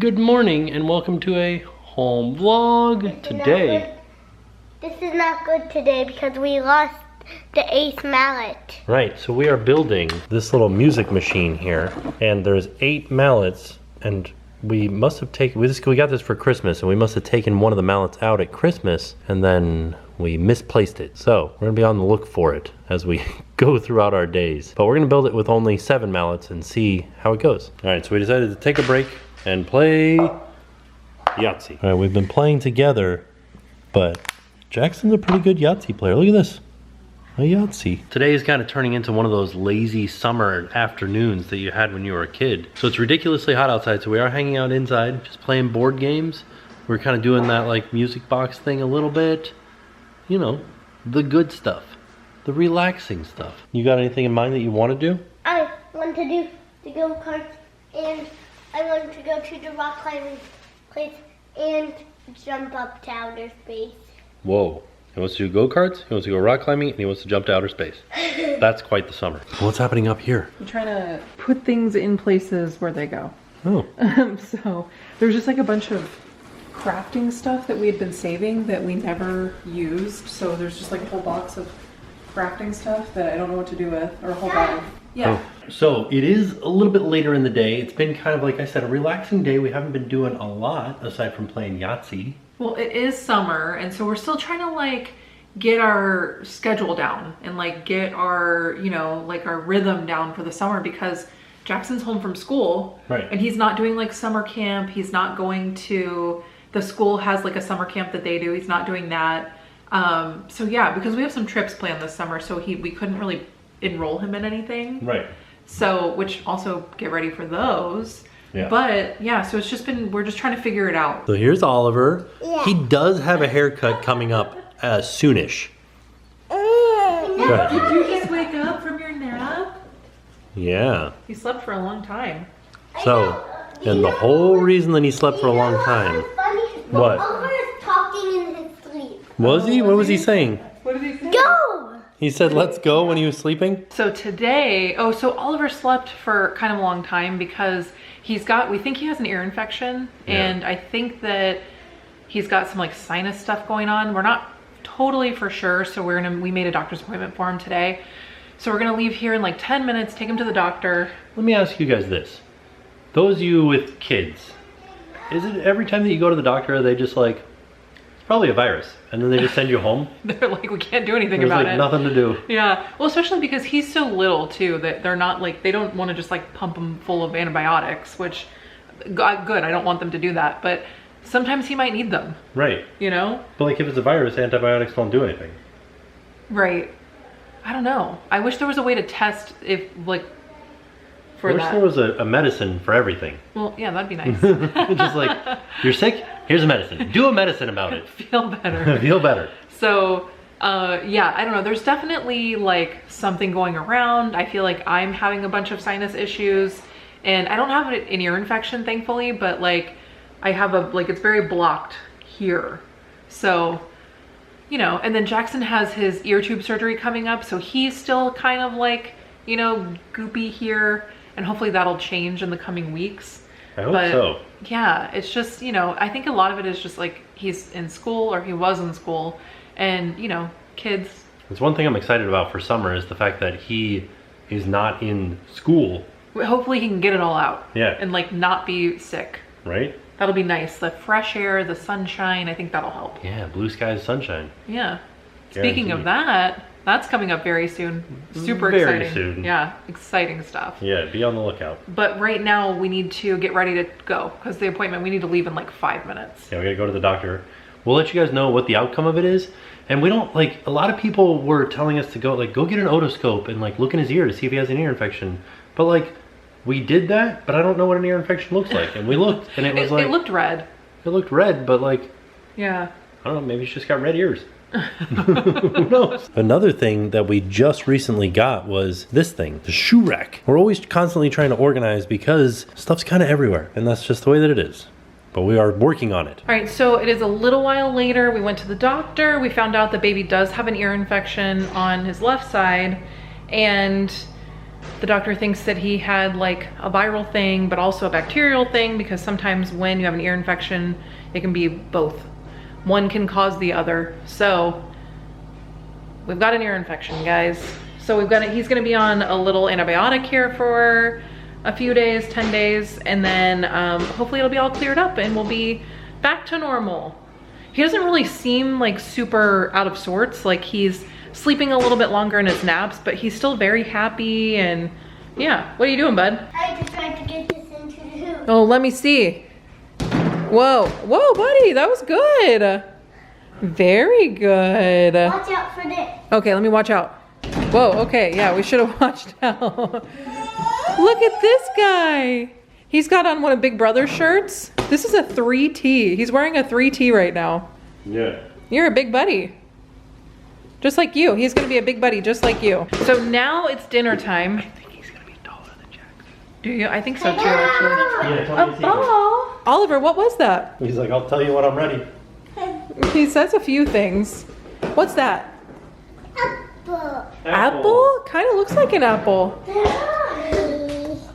Good morning and welcome to a home vlog today. This is not good today because we lost the 8th mallet. Right, so we are building this little music machine here, and there's 8 mallets, and we must have taken, we got this for Christmas, and we must have taken one of the mallets out at Christmas, and then we misplaced it. So we're gonna be on the look for it as we go throughout our days. But we're gonna build it with only 7 mallets and see how it goes. All right, so we decided to take a break and play Yahtzee. All right, we've been playing together, but Jackson's a pretty good Yahtzee player. Look at this, a Yahtzee. Today is kind of turning into one of those lazy summer afternoons that you had when you were a kid. So it's ridiculously hot outside, so we are hanging out inside, just playing board games. We're kind of doing that like music box thing a little bit. You know, the good stuff, the relaxing stuff. You got anything in mind that you want to do? I want to do the go-karts, and I want to go to the rock climbing place and jump up to outer space. Whoa. He wants to do go-karts, he wants to go rock climbing, and he wants to jump to outer space. That's quite the summer. What's happening up here? I'm trying to put things in places where they go. Oh. So there's just like a bunch of crafting stuff that we had been saving that we never used. So there's just like a whole box of crafting stuff that I don't know what to do with, or a whole bag. Yeah. Oh. So it is a little bit later in the day. It's been kind of, like I said, a relaxing day. We haven't been doing a lot aside from playing Yahtzee. Well, it is summer, and so we're still trying to like get our schedule down and like get our, you know, like our rhythm down for the summer, because Jackson's home from school. Right. And he's not doing like summer camp. He's not going to, the school has like a summer camp that they do. He's not doing that. So yeah, because we have some trips planned this summer, so we couldn't really enroll him in anything. Right. So, which also get ready for those. Yeah. But yeah, so it's just been, we're just trying to figure it out. So here's Oliver. Yeah. He does have a haircut coming up soonish. Go ahead. Did you just wake up from your nap? Yeah. He slept for a long time. So, and the whole reason that he slept for a long time. What? Oliver is talking in his sleep. Was he? What was he saying? What did he say? Go! He said, let's go when he was sleeping? So today, so Oliver slept for kind of a long time because we think he has an ear infection, and I think that he's got some like sinus stuff going on. We're not totally for sure, so we made a doctor's appointment for him today. So we're gonna leave here in like 10 minutes, take him to the doctor. Let me ask you guys this. Those of you with kids, is it every time that you go to the doctor, are they just like, it's probably a virus, and then they just send you home? They're like, we can't do anything There's about like it. nothing to do. Yeah, well, especially because he's so little too, that they're not like, they don't want to just like pump him full of antibiotics, which, good, I don't want them to do that, but sometimes he might need them. Right. You know? But like if it's a virus, antibiotics don't do anything. Right. I don't know. I wish there was a way to test if like, for I wish that. there was a medicine for everything. Well, yeah, that'd be nice. Just like, you're sick, here's a medicine. Do a medicine about it. Feel better. Feel better. So, yeah, I don't know. There's definitely like something going around. I feel like I'm having a bunch of sinus issues, and I don't have an ear infection, thankfully, but like I have it's very blocked here. So, you know, and then Jackson has his ear tube surgery coming up, so he's still kind of like, you know, goopy here, and hopefully that'll change in the coming weeks. I hope so. Yeah, it's just, you know, I think a lot of it is just like he's in school, or he was in school, and, you know, kids. It's one thing I'm excited about for summer is the fact that he is not in school. Hopefully he can get it all out. Yeah. And like not be sick. Right? That'll be nice. The fresh air, the sunshine, I think that'll help. Yeah, blue skies, sunshine. Yeah. Guaranteed. Speaking of that, that's coming up very soon. Super Very exciting. soon. Yeah, exciting stuff. Yeah, be on the lookout. But right now we need to get ready to go, because the appointment, we need to leave in like 5 minutes. Yeah, we gotta go to the doctor. We'll let you guys know what the outcome of it is. And we don't, like, a lot of people were telling us to go get an otoscope and like look in his ear to see if he has an ear infection. But like, we did that, but I don't know what an ear infection looks like. And we looked, and it was like, it looked red. It looked red, but like, Yeah. I don't know, maybe he's just got red ears. Who knows? Another thing that we just recently got was this thing, the shoe rack. We're always constantly trying to organize because stuff's kind of everywhere, and that's just the way that it is. But we are working on it. All right, so it is a little while later. We went to the doctor. We found out the baby does have an ear infection on his left side, and The doctor thinks that he had like a viral thing, but also a bacterial thing, because sometimes when you have an ear infection, it can be both. One can cause the other. So we've got an ear infection, guys. So he's gonna be on a little antibiotic here for a few days, 10 days, and then hopefully it'll be all cleared up and we'll be back to normal. He doesn't really seem like super out of sorts, like he's sleeping a little bit longer in his naps, but he's still very happy. And yeah, what are you doing, bud? I just tried to get this into the hoop. Oh, let me see. Whoa, whoa, buddy, that was good. Very good. Watch out for this. Okay, let me watch out. Whoa, okay, yeah, we should have watched out. Look at this guy. He's got on one of Big Brother's shirts. This is a 3T. He's wearing a 3T right now. Yeah. You're a big buddy. Just like you. He's gonna be a big buddy just like you. So now it's dinner time. I think he's gonna be taller than Jackson. Do you? I think so too, actually. Yeah, tell me a secret. Oh, Oliver, what was that? He's like, I'll tell you when I'm ready. He says a few things. What's that? Apple. Apple? Kind of looks like an apple.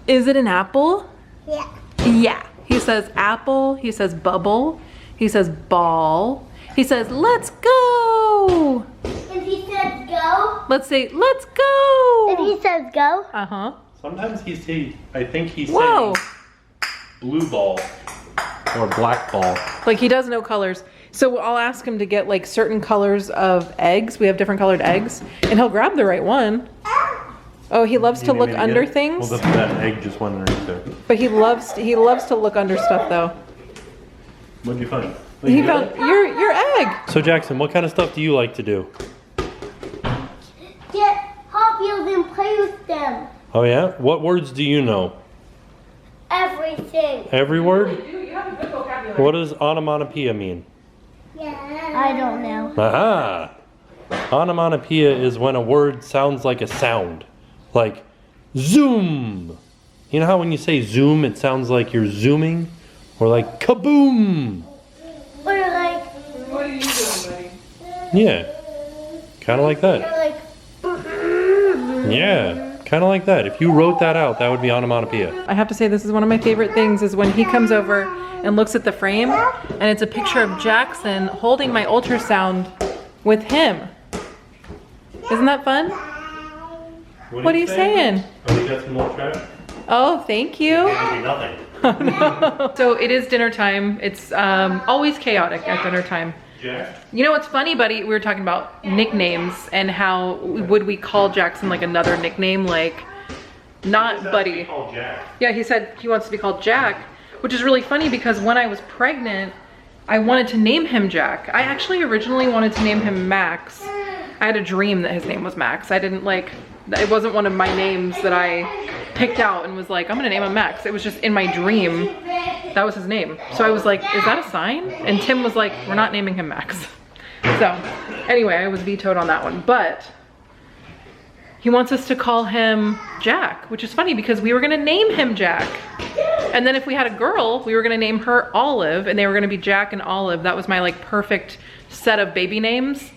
Is it an apple? Yeah. Yeah. He says apple. He says bubble. He says ball. He says, let's go. If he says go. Let's say, let's go. If he says go. Uh-huh. Sometimes I think he's Whoa. saying blue ball or black ball. Like he does know colors. So I'll ask him to get like certain colors of eggs. We have different colored eggs. And he'll grab the right one. Oh, he loves to look under things. Well, that egg just went underneath there. But he loves to look under stuff though. What'd you find? He found your egg. So Jackson, what kind of stuff do you like to do? Get Hot Wheels and play with them. Oh yeah? What words do you know? Everything. Every word? You have a good vocabulary. What does onomatopoeia mean? I don't know. Aha! Onomatopoeia is when a word sounds like a sound. Like zoom. You know how when you say zoom, it sounds like you're zooming? Or like kaboom. Or like. What are you doing, buddy? Yeah. Kind of like Or that. like. Yeah. Kind of like that. If you wrote that out, that would be onomatopoeia. I have to say this is one of my favorite things is when he comes over and looks at the frame and it's a picture of Jackson holding my ultrasound with him. Isn't that fun? What are you saying? Oh, you got some more trash? Oh, thank you. Nothing. So it is dinner time. It's always chaotic at dinner time. Jack? You know what's funny, buddy? We were talking about nicknames and how would we call Jackson like another nickname, like not Buddy. Jack. Yeah, he said he wants to be called Jack, which is really funny because when I was pregnant, I wanted to name him Jack. I actually originally wanted to name him Max. I had a dream that his name was Max. I didn't like, it wasn't one of my names that I picked out and was like, I'm gonna name him Max. It was just in my dream, that was his name. So I was like, is that a sign? And Tim was like, we're not naming him Max. So anyway, I was vetoed on that one, but he wants us to call him Jack, which is funny because we were gonna name him Jack. And then if we had a girl, we were gonna name her Olive and they were gonna be Jack and Olive. That was my like perfect set of baby names.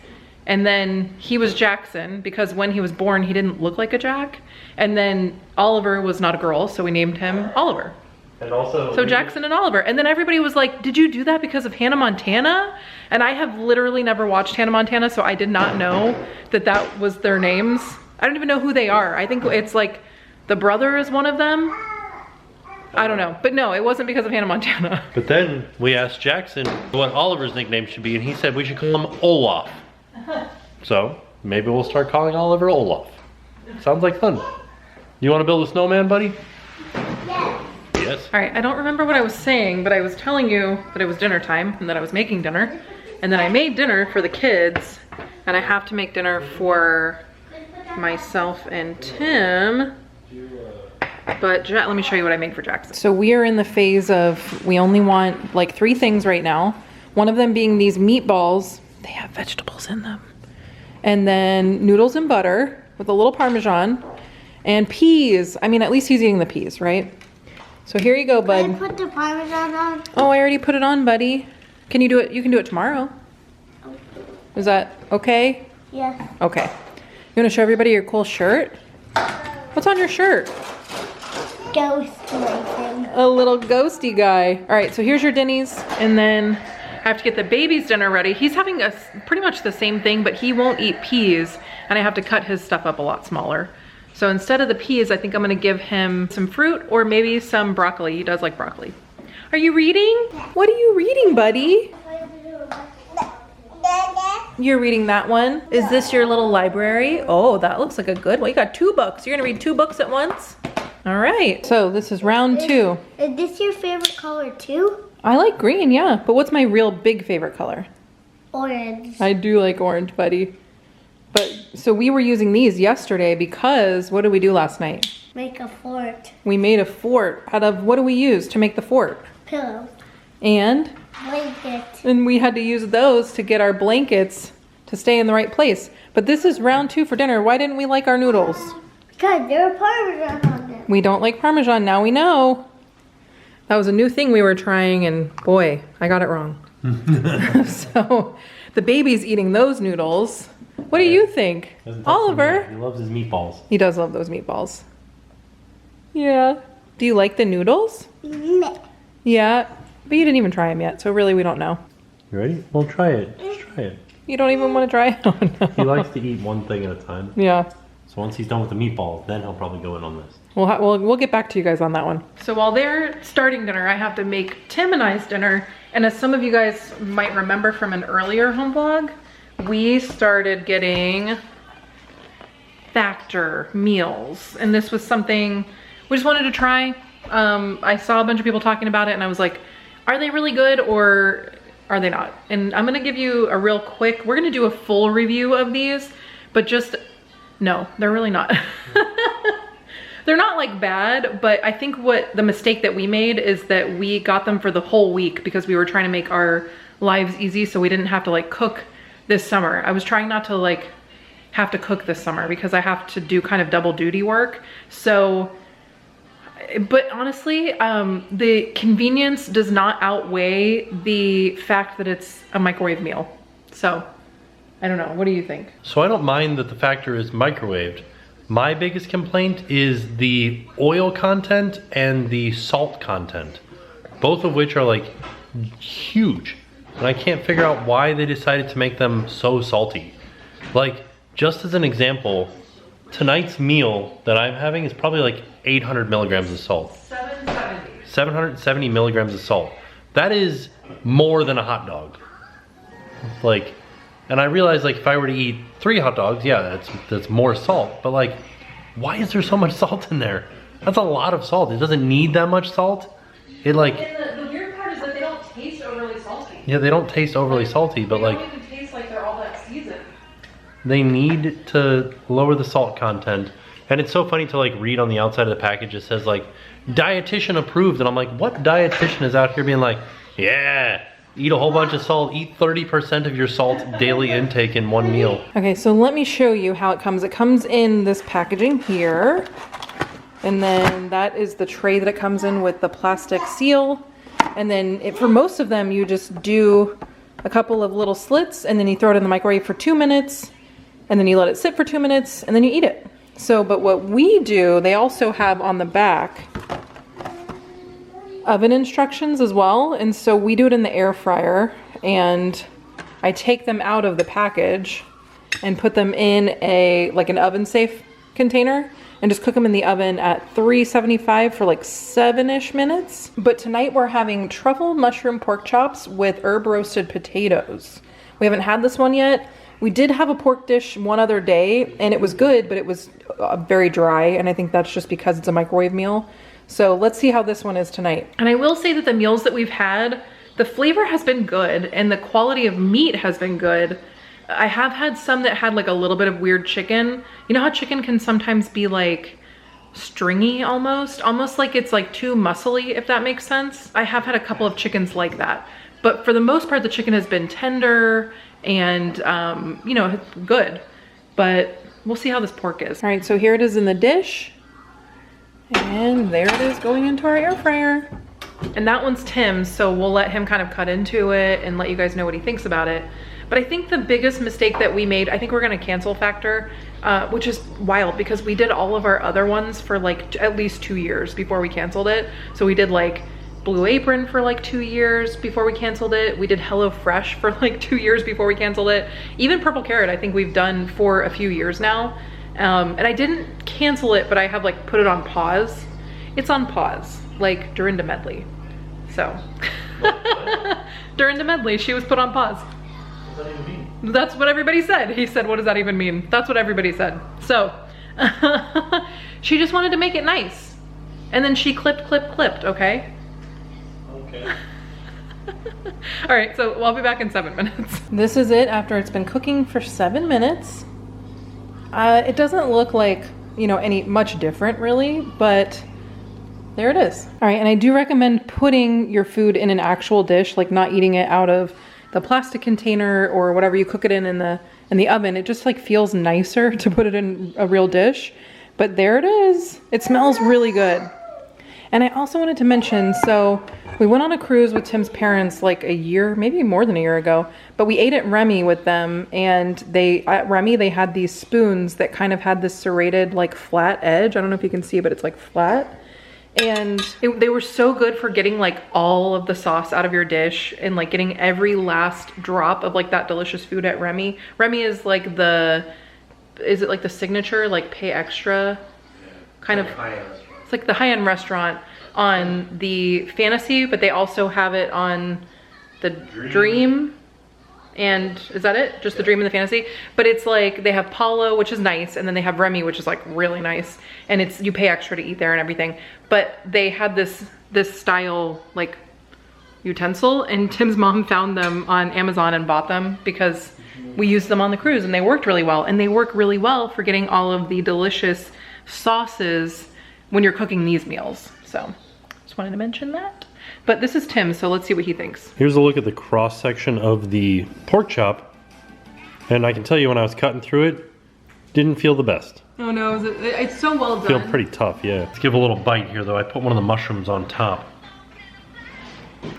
And then he was Jackson because when he was born, he didn't look like a Jack. And then Oliver was not a girl, so we named him Oliver. And also, So Jackson and Oliver. And then everybody was like, did you do that because of Hannah Montana? And I have literally never watched Hannah Montana, so I did not know that that was their names. I don't even know who they are. I think it's like the brother is one of them. I don't know, but no, it wasn't because of Hannah Montana. But then we asked Jackson what Oliver's nickname should be, and he said we should call him Olaf. So maybe we'll start calling Oliver Olaf. Sounds like fun. You want to build a snowman, buddy? Yes. Yes. All right, I don't remember what I was saying, but I was telling you that it was dinner time and that I was making dinner. And then I made dinner for the kids, and I have to make dinner for myself and Tim. But let me show you what I made for Jackson. So we are in the phase of, we only want like 3 things right now. One of them being these meatballs. They have vegetables in them. And then noodles and butter with a little Parmesan and peas. I mean, at least he's eating the peas, right? So here you go, bud. Can I put the Parmesan on? Oh, I already put it on, buddy. Can you do it? You can do it tomorrow. Is that okay? Yes. Okay. You want to show everybody your cool shirt? What's on your shirt? Ghost racing. A little ghosty guy. All right, so here's your Denny's, and then I have to get the baby's dinner ready. He's having pretty much the same thing, but he won't eat peas, and I have to cut his stuff up a lot smaller. So instead of the peas, I think I'm gonna give him some fruit or maybe some broccoli. He does like broccoli. Are you reading? What are you reading, buddy? You're reading that one? Is this your little library? Oh, that looks like a good one. You got 2 books. You're gonna read 2 books at once? All right, so this is round 2. Is this your favorite color too? I like green, yeah. But what's my real big favorite color? Orange. I do like orange, buddy. But, so we were using these yesterday because, what did we do last night? Make a fort. We made a fort out of, what do we use to make the fort? Pillow. And Blanket. we had to use those to get our blankets to stay in the right place. But this is round 2 for dinner. Why didn't we like our noodles? Because there are Parmesan on them. We don't like Parmesan, now we know. That was a new thing we were trying, and boy, I got it wrong. So the baby's eating those noodles. What do you think? Oliver? He loves his meatballs. He does love those meatballs. Yeah. Do you like the noodles? No. Yeah, but you didn't even try them yet, so really we don't know. You ready? Well, try it. Just try it. You don't even want to try it? Oh, no. He likes to eat one thing at a time. Yeah. So once he's done with the meatballs, then he'll probably go in on this. We'll get back to you guys on that one. So while they're starting dinner, I have to make Tim and I's dinner. And as some of you guys might remember from an earlier home vlog, we started getting Factor meals. And this was something we just wanted to try. I saw a bunch of people talking about it and I was like, are they really good or are they not? And I'm gonna give you a real quick, we're gonna do a full review of these, but just, no, they're really not. They're not like bad, but I think what the mistake that we made is that we got them for the whole week because we were trying to make our lives easy so we didn't have to like cook this summer. I was trying not to like have to cook this summer because I have to do kind of double duty work. So, but honestly, the convenience does not outweigh the fact that it's a microwave meal. So, I don't know, what do you think? So I don't mind that the Factor is microwaved. My biggest complaint is the oil content and the salt content, both of which are like huge. And I can't figure out why they decided to make them so salty. Like, just as an example, tonight's meal that I'm having is probably like 800 milligrams of salt. 770. 770 milligrams of salt. That is more than a hot dog. Like, and I realize like if I were to eat 3 hot dogs, yeah, that's more salt. But like, why is there so much salt in there? That's a lot of salt. It doesn't need that much salt. It like. And the weird part is that they don't taste overly salty. Yeah, they don't taste overly salty, but like. They don't even taste like they're all that seasoned. They need to lower the salt content. And it's so funny to like read on the outside of the package, it says like, dietitian approved. And I'm like, what dietitian is out here being like, yeah, eat a whole bunch of salt, eat 30% of your salt daily intake in one meal. Okay, so let me show you how it comes. It comes in this packaging here. And then that is the tray that it comes in with the plastic seal. And then for most of them, you just do a couple of little slits and then you throw it in the microwave for 2 minutes. And then you let it sit for 2 minutes and then you eat it. So, but what we do, they also have on the back oven instructions as well. And so we do it in the air fryer and I take them out of the package and put them in an oven safe container and just cook them in the oven at 375 for like 7-ish minutes. But tonight we're having truffle mushroom pork chops with herb roasted potatoes. We haven't had this one yet. We did have a pork dish one other day and it was good, but it was very dry. And I think that's just because it's a microwave meal. So let's see how this one is tonight. And I will say that the meals that we've had, the flavor has been good and the quality of meat has been good. I have had some that had like a little bit of weird chicken. You know how chicken can sometimes be like stringy almost like it's like too muscly, if that makes sense. I have had a couple of chickens like that. But for the most part, the chicken has been tender and, you know, good. But we'll see how this pork is. All right, so here it is in the dish. And there it is going into our air fryer. And that one's Tim's, so we'll let him kind of cut into it and let you guys know what he thinks about it. But I think the biggest mistake that we made, I think we're gonna cancel Factor, which is wild because we did all of our other ones for like at least 2 years before we canceled it. So we did like Blue Apron for like 2 years before we canceled it. We did HelloFresh for like 2 years before we canceled it. Even Purple Carrot, I think we've done for a few years now. And I didn't cancel it, but I have like put it on pause. It's on pause, like Dorinda Medley. So, Dorinda Medley, she was put on pause. What does that even mean? That's what everybody said. He said, what does that even mean? That's what everybody said. So, she just wanted to make it nice. And then she clipped, okay? Okay. All right, so I'll be back in 7 minutes. This is it after it's been cooking for 7 minutes. It doesn't look like, you know, any much different really, but there it is. All right, and I do recommend putting your food in an actual dish, like not eating it out of the plastic container or whatever you cook it in the oven. It just like feels nicer to put it in a real dish. But there it is. It smells really good. And I also wanted to mention, so we went on a cruise with Tim's parents like a year, maybe more than a year ago, but we ate at Remy with them, and at Remy they had these spoons that kind of had this serrated like flat edge. I don't know if you can see, but it's like flat. And they were so good for getting like all of the sauce out of your dish and like getting every last drop of like that delicious food at Remy. Remy is like is it like the signature, like pay extra kind of? It's like the high-end restaurant on the Fantasy, but they also have it on the Dream. And is that it? Just the Dream and the Fantasy? But it's like they have Palo, which is nice, and then they have Remy, which is like really nice. And it's, you pay extra to eat there and everything. But they had this style like utensil, and Tim's mom found them on Amazon and bought them because we used them on the cruise and they worked really well. And they work really well for getting all of the delicious sauces when you're cooking these meals. So just wanted to mention that. But this is Tim, so let's see what he thinks. Here's a look at the cross section of the pork chop. And I can tell you when I was cutting through it, didn't feel the best. Oh no, it's so well done. Feel pretty tough, yeah. Let's give a little bite here though. I put one of the mushrooms on top.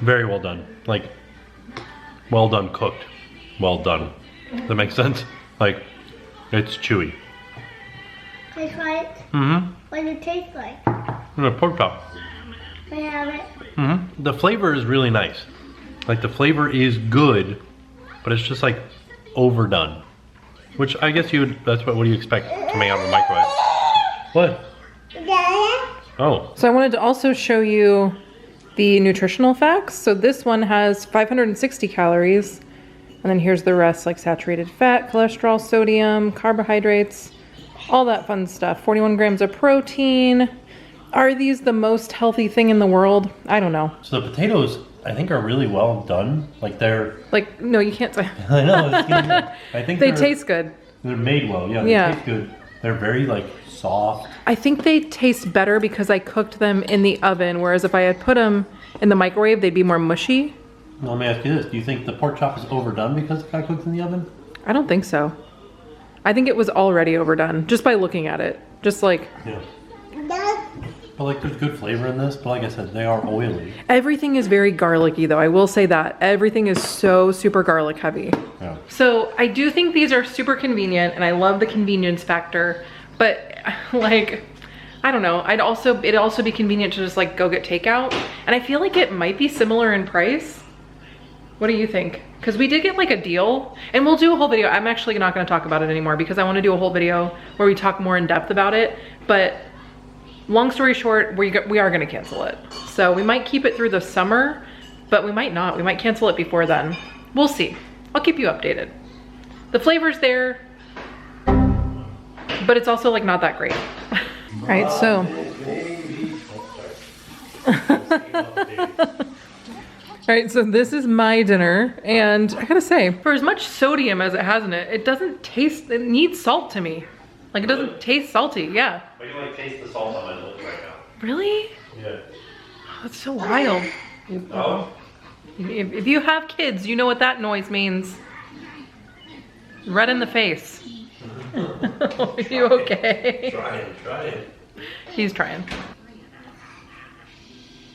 Very well done. Like, well done cooked. Well done. Does that make sense? Like, it's chewy. Can I try it? Mm-hmm. What does it taste like? A pork chop. Can I have it? Mm-hmm. The flavor is really nice. Like, the flavor is good, but it's just like overdone. Which I guess what do you expect coming out of the microwave? What? Oh. So I wanted to also show you the nutritional facts. So this one has 560 calories. And then here's the rest, like saturated fat, cholesterol, sodium, carbohydrates, all that fun stuff. 41 grams of protein. Are these the most healthy thing in the world? I don't know. So the potatoes, I think, are really well done. Like they're... Like, no, you can't say. I know. I think they taste good. They're made well. Yeah, they taste good. They're very like soft. I think they taste better because I cooked them in the oven, whereas if I had put them in the microwave, they'd be more mushy. Well, let me ask you this. Do you think the pork chop is overdone because it got cooked in the oven? I don't think so. I think it was already overdone just by looking at it. Just like... Yeah. But like there's good flavor in this, but like I said, they are oily. Everything is very garlicky though, I will say that. Everything is so super garlic heavy. Yeah. So I do think these are super convenient and I love the convenience factor, but like, I don't know, it'd also be convenient to just like go get takeout. And I feel like it might be similar in price. What do you think? Because we did get like a deal, and we'll do a whole video. I'm actually not gonna talk about it anymore because I wanna do a whole video where we talk more in depth about it. But long story short, we are gonna cancel it. So we might keep it through the summer, but we might not. We might cancel it before then. We'll see. I'll keep you updated. The flavor's there, but it's also like not that great. All right, so. All right, so this is my dinner, and I gotta say, for as much sodium as it has in it, it doesn't taste, it needs salt to me. Like, it doesn't taste salty, yeah. I can like taste the salt on my lips right now. Really? Yeah. Oh, that's so wild. Oh. If you have kids, you know what that noise means. Red in the face. Are you okay? Try it. He's trying.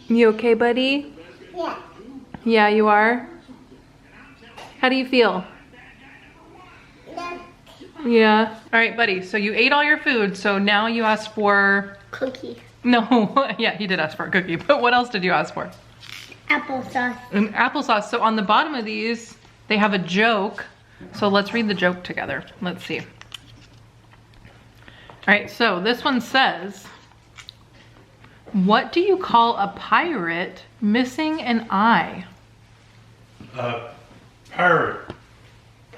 You okay, buddy? Yeah. Yeah, you are? How do you feel? Yeah. All right, buddy. So you ate all your food. So now you asked for... Cookie. No. Yeah, he did ask for a cookie. But what else did you ask for? Applesauce. An applesauce. So on the bottom of these, they have a joke. So let's read the joke together. Let's see. All right, so this one says, what do you call a pirate missing an eye? Pirate.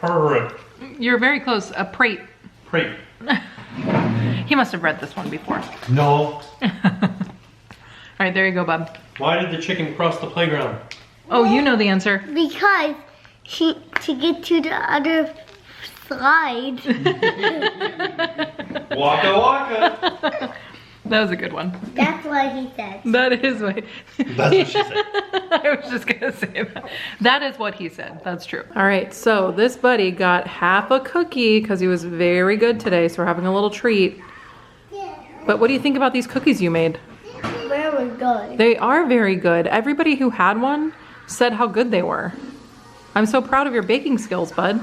Pirate. You're very close. A prate. Prate. He must have read this one before. No. All right, there you go, bub. Why did the chicken cross the playground? Oh, you know the answer. Because to get to the other side. Waka waka. That was a good one. That's what he said. That is what. That's what she said. I was just gonna say that. That is what he said. That's true. All right, so this buddy got half a cookie because he was very good today, so we're having a little treat. But what do you think about these cookies you made? Very good. They are very good. Everybody who had one said how good they were. I'm so proud of your baking skills, bud.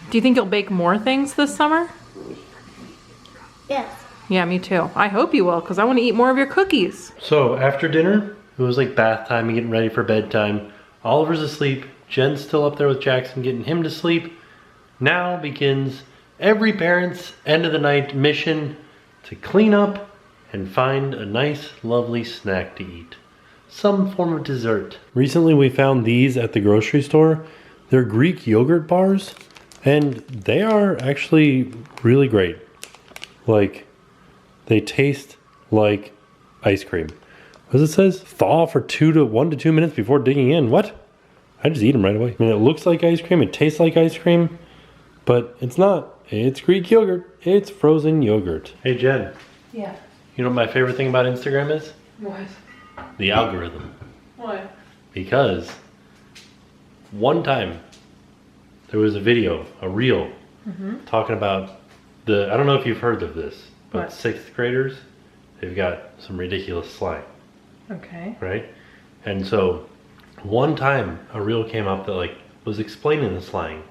Do you think you'll bake more things this summer? Yes. Yeah, me too. I hope you will, because I want to eat more of your cookies. So after dinner, it was like bath time and getting ready for bedtime. Oliver's asleep. Jen's still up there with Jackson getting him to sleep. Now begins every parent's end of the night mission to clean up and find a nice, lovely snack to eat. Some form of dessert. Recently we found these at the grocery store. They're Greek yogurt bars, and they are actually really great. Like, they taste like ice cream. As it says, thaw for 1 to 2 minutes before digging in. What? I just eat them right away. I mean, it looks like ice cream, it tastes like ice cream, but it's not. It's Greek yogurt. It's frozen yogurt. Hey, Jen. Yeah. You know what my favorite thing about Instagram is? What? The algorithm. What? Because one time there was a video, a reel, talking about I don't know if you've heard of this, but What? 6th graders, they've got some ridiculous slang, Okay. right? And so one time a reel came up that like was explaining the slang.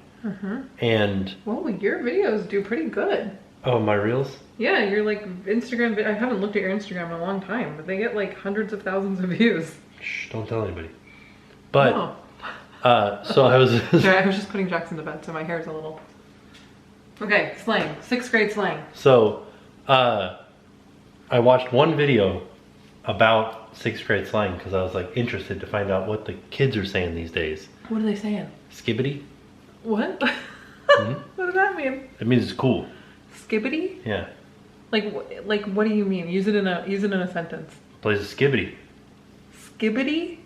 And Well, your videos do pretty good. oh, my reels? Yeah, you're like Instagram. I haven't looked at your Instagram in a long time, but they get like hundreds of thousands of views. Shh, don't tell anybody. But Oh. so I was Sorry, I was just putting Jackson to bed, so my hair's a little. Okay, slang. 6th grade slang. So, I watched one video about 6th grade slang because I was like interested to find out what the kids are saying these days. What are they saying? Skibbity? What? What does that mean? It means it's cool. Skibbity? Yeah. Like what do you mean? Use it in a sentence. Plays a skibbity. Skibbity?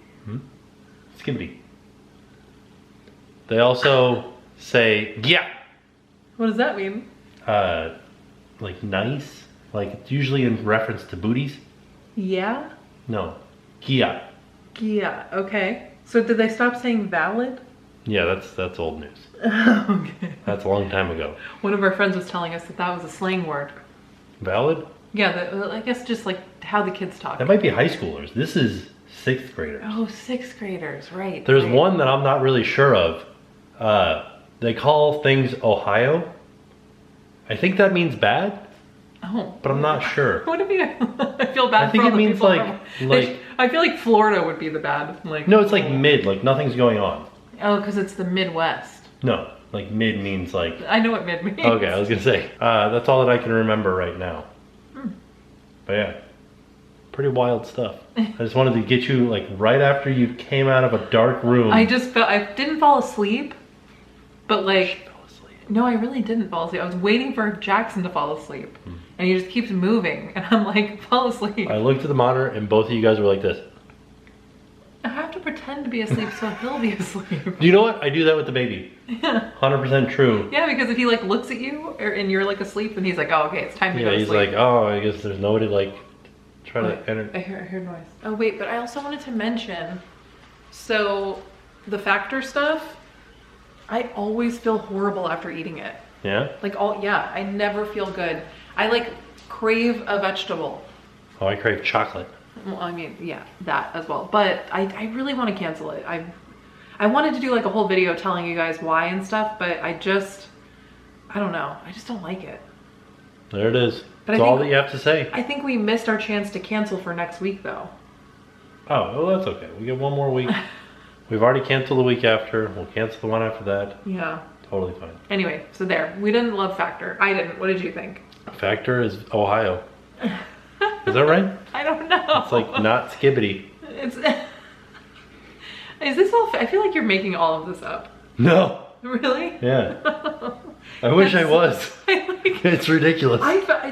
Skibbity. They also say yeah. What does that mean? Like nice. Like it's usually in reference to booties. Yeah? No. Gia. Yeah, okay. So did they stop saying valid? Yeah, that's old news. Okay. That's a long time ago. One of our friends was telling us that was a slang word. Valid? Yeah, I guess just like how the kids talk. That might be high schoolers. This is 6th graders. Oh, 6th graders, right. There's right. one that I'm not really sure of. They call things Ohio. I think that means bad, Oh. but I'm not sure. What if you? I feel bad I think for all it the means people like I feel like Florida would be the bad. Like no, it's like mid, like nothing's going on. Oh, because it's the Midwest. No, like mid means like. I know what mid means. Okay, I was gonna say that's all that I can remember right now. But yeah, pretty wild stuff. I just wanted to get you like right after you came out of a dark room. I didn't fall asleep, but like. Fell asleep. No, I really didn't fall asleep. I was waiting for Jackson to fall asleep. And he just keeps moving. And I'm like, fall asleep. I looked at the monitor and both of you guys were like this. I have to pretend to be asleep so he'll be asleep. Do you know what? I do that with the baby. Yeah. 100% true. Yeah, because if he like looks at you and you're like asleep, then he's like, oh, okay, it's time to go to Yeah, he's sleep. like, oh, I guess there's nobody like try to enter. I heard noise. Oh wait, but I also wanted to mention, so the Factor stuff, I always feel horrible after eating it. Yeah? Yeah, I never feel good. I like crave a vegetable. Oh, I crave chocolate. Well, I mean, yeah, that as well. But I really want to cancel it. I wanted to do like a whole video telling you guys why and stuff, but I don't know. I just don't like it. There it is. But That's all that you have to say. I think we missed our chance to cancel for next week though. Oh, well, that's okay. We get one more week. We've already canceled the week after. We'll cancel the one after that. Yeah. Totally fine. Anyway, so there. We didn't love Factor. I didn't. What did you think? Factor is Ohio. Is that right? I don't know. It's like not Skibbity. It's. Is this all? I feel like you're making all of this up. No. Really? Yeah. I wish I was. It's ridiculous.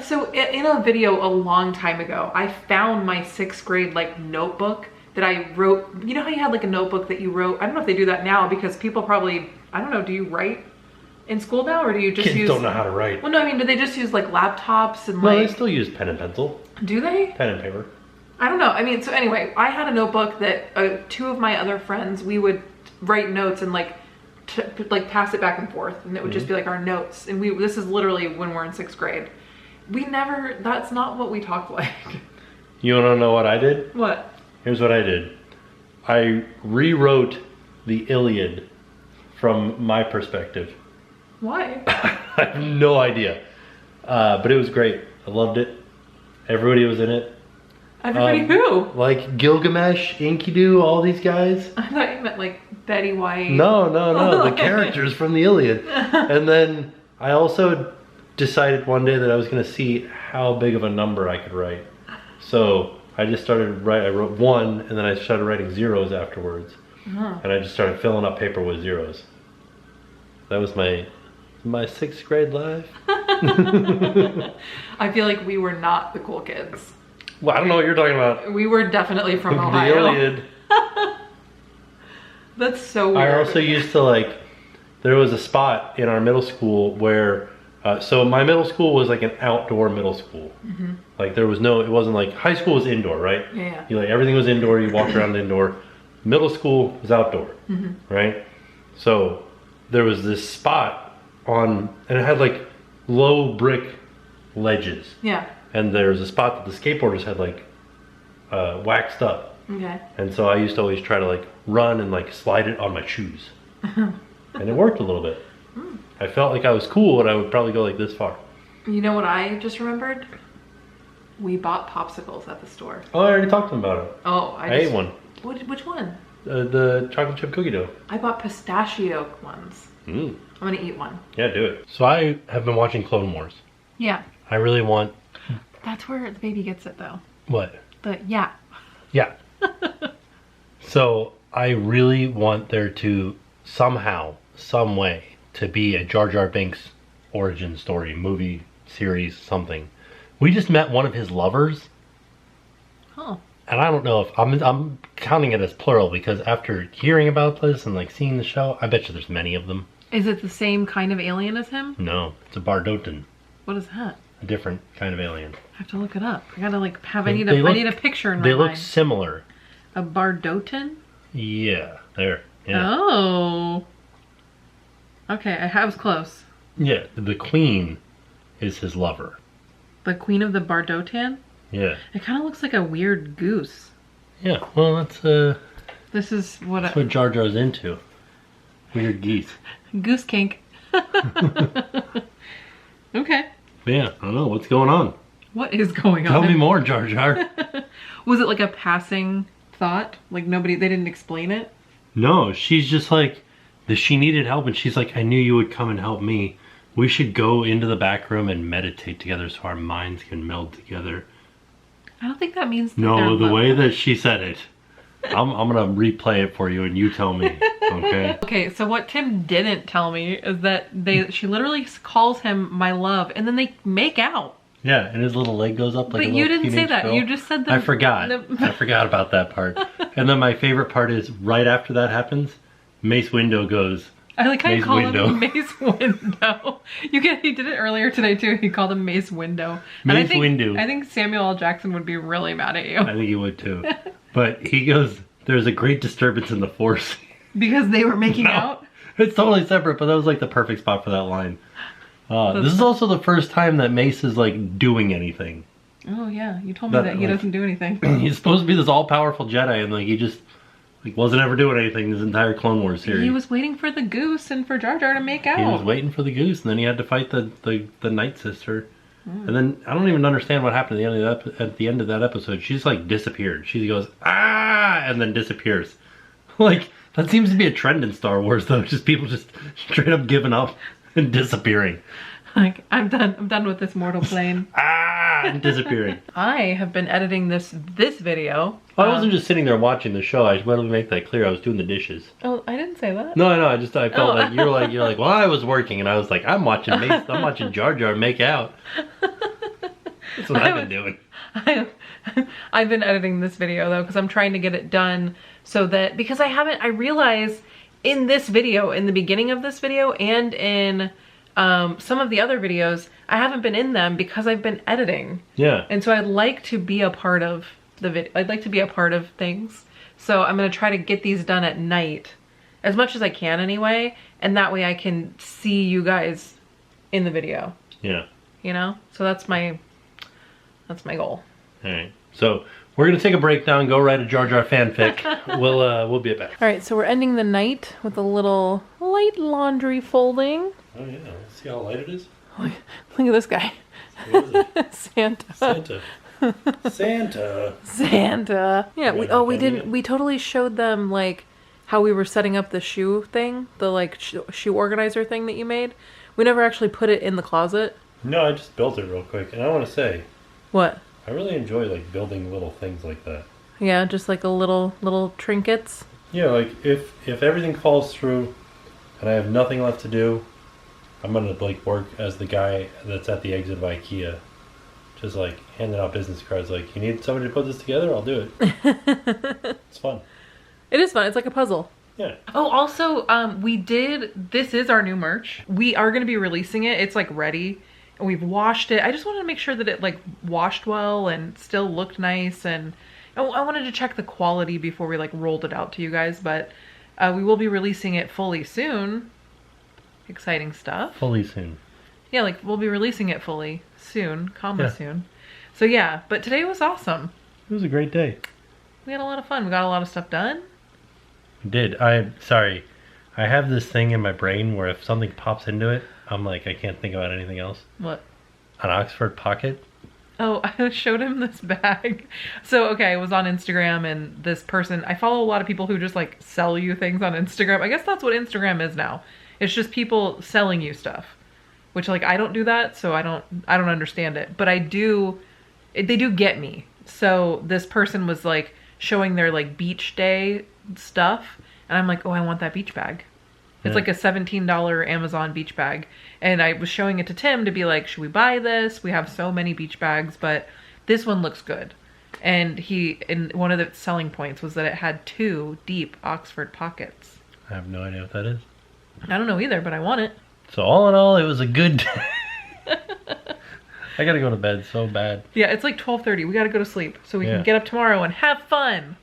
So in a video a long time ago, I found my 6th grade like notebook that I wrote. You know how you had like a notebook that you wrote? I don't know if they do that now because people probably, I don't know, do you write in school now or do you just Kids don't know how to write. Well, no, I mean, do they just use like laptops and No, like... they still use pen and pencil. Do they? Pen and paper. I don't know. I mean, so anyway, I had a notebook that 2 of my other friends, we would write notes and like pass it back and forth, and it would just be like our notes. And this is literally when we're in 6th grade. That's not what we talked like. You want to know what I did? What? Here's what I did. I rewrote the Iliad from my perspective. Why? I have no idea. But it was great. I loved it. Everybody was in it. Everybody who? Like Gilgamesh, Enkidu, all these guys. I thought you meant like Betty White. No. The characters from the Iliad. And then I also decided one day that I was going to see how big of a number I could write. So I just started I wrote 1 and then I started writing zeros afterwards. And I just started filling up paper with zeros. That was my 6th grade life. I feel like we were not the cool kids. Well, I don't know what you're talking about. We were definitely from The Ohio. Iliad. That's so weird. I also used to there was a spot in our middle school where, so my middle school was like an outdoor middle school. Like there was it wasn't like, high school was indoor, right? Yeah. Everything was indoor, you walked around indoor. Middle school was outdoor, right? So there was this spot and it had like low brick ledges. Yeah. And there was a spot that the skateboarders had waxed up. Okay. And so I used to always try to run and slide it on my shoes. And it worked a little bit. I felt like I was cool and I would probably go this far. You know what I just remembered? We bought popsicles at the store. Oh, I already talked to them about it. Oh, I ate one. Which one? The chocolate chip cookie dough. I bought pistachio ones. Mm. I'm gonna eat one. Yeah, do it. So I have been watching Clone Wars. Yeah. I really want... That's where the baby gets it though. What? Yeah. Yeah. So I really want there to somehow, some way, to be a Jar Jar Binks origin story, movie, series, something. We just met one of his lovers. Oh. And I don't know if I'm counting it as plural because after hearing about this and seeing the show, I bet you there's many of them. Is it the same kind of alien as him? No, it's a Bardotan. What is that? A different kind of alien. I have to look it up. I gotta I need a picture in my mind. They look mind. similar. A Bardotan? Yeah, there. Yeah. Oh. Okay, I was close. Yeah, the queen is his lover. The queen of the Bardotan? Yeah. It kind of looks like a weird goose. Yeah, well, that's This is what Jar Jar's into. Weird geese. Goose kink. Okay. Yeah, I don't know. What's going on? What is going on? Tell me more, Jar Jar. Was it like a passing thought? They didn't explain it? No, she's just she needed help and she's like, I knew you would come and help me. We should go into the back room and meditate together so our minds can meld together. I don't think that means that No, the way that she said it. I'm gonna replay it for you and you tell me, okay? Okay, so what Tim didn't tell me is that she literally calls him my love and then they make out. Yeah, and his little leg goes up like a But little you didn't say teenage that. girl. You just said that. I forgot. I forgot about that part. And then my favorite part is right after that happens, Mace Windu goes, I like how you Mace call Windu. him Mace Windu. He did it earlier today too. He called him Mace Windu. Mace Windu. I think Samuel L. Jackson would be really mad at you. I think he would too. But he goes, there's a great disturbance in the Force. Because they were making out? It's totally separate, but that was the perfect spot for that line. This is also the first time that Mace is doing anything. Oh yeah, you told me that he doesn't do anything. He's supposed to be this all-powerful Jedi and he just Like, wasn't ever doing anything this entire Clone Wars series. He was waiting for the goose and for Jar Jar to make out. He was waiting for the goose, and then he had to fight the Night Sister. And then I don't even understand what happened at the end of that episode. She just like disappeared. She goes, ah, and then disappears. Like, that seems to be a trend in Star Wars, though. Just people just straight up giving up and disappearing. Like, I'm done with this mortal plane. And disappearing. I have been editing this video. I wasn't just sitting there watching the show. I just wanted to make that clear. I was doing the dishes. Oh, I didn't say that. No, I felt like you're like, well, I was working, and I was like, I'm watching Jar Jar make out. That's what I've been doing. I've been editing this video though, because I'm trying to get it done so that, because I realize in this video, in the beginning of this video, and in some of the other videos, I haven't been in them because I've been editing. Yeah. And so I'd like to be a part of the video. I'd like to be a part of things. So I'm going to try to get these done at night as much as I can anyway. And that way I can see you guys in the video. Yeah. You know? So that's my goal. All right. So we're going to take a break now and go write a Jar Jar fanfic. We'll be back. All right. So we're ending the night with a little light laundry folding. Oh yeah. See how light it is? Look at this guy. What is it? Santa. Santa. Yeah, we totally showed them like how we were setting up the shoe thing, the like shoe organizer thing that you made. We never actually put it in the closet. No, I just built it real quick, and I want to say, What? I really enjoy like building little things like that. Yeah, just like a little trinkets. Yeah, like if everything falls through, and I have nothing left to do, I'm gonna like work as the guy that's at the exit of IKEA, just like handing out business cards. Like, you need somebody to put this together? I'll do it. It's fun. It is fun. It's like a puzzle. Yeah. Oh, also, this is our new merch. We are going to be releasing it. It's like ready and we've washed it. I just wanted to make sure that it like washed well and still looked nice. And I wanted to check the quality before we like rolled it out to you guys, but we will be releasing it fully soon. Exciting stuff. Fully soon. Yeah, like we'll be releasing it fully soon, soon. So yeah, but today was awesome. It was a great day. We had a lot of fun. We got a lot of stuff done. We did. Sorry. I have this thing in my brain where if something pops into it, I'm like, I can't think about anything else. What? An Oxford pocket. Oh, I showed him this bag. So, okay, I was on Instagram and this person, I follow a lot of people who just like sell you things on Instagram. I guess that's what Instagram is now. It's just people selling you stuff, which like, I don't do that. So I don't understand it, but they do get me. So this person was like showing their like beach day stuff. And I'm like, oh, I want that beach bag. It's like a $17 Amazon beach bag. And I was showing it to Tim to be like, should we buy this? We have so many beach bags, but this one looks good. And one of the selling points was that it had 2 deep Oxford pockets. I have no idea what that is. I don't know either, but I want it. So all in all, it was a good day. I gotta go to bed so bad. Yeah, it's like 12:30. We gotta go to sleep so we can get up tomorrow and have fun.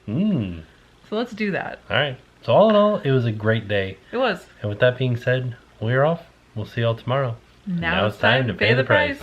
So let's do that. All right. So all in all, it was a great day. It was. And with that being said, we're off. We'll see y'all tomorrow. Now it's time to pay the price.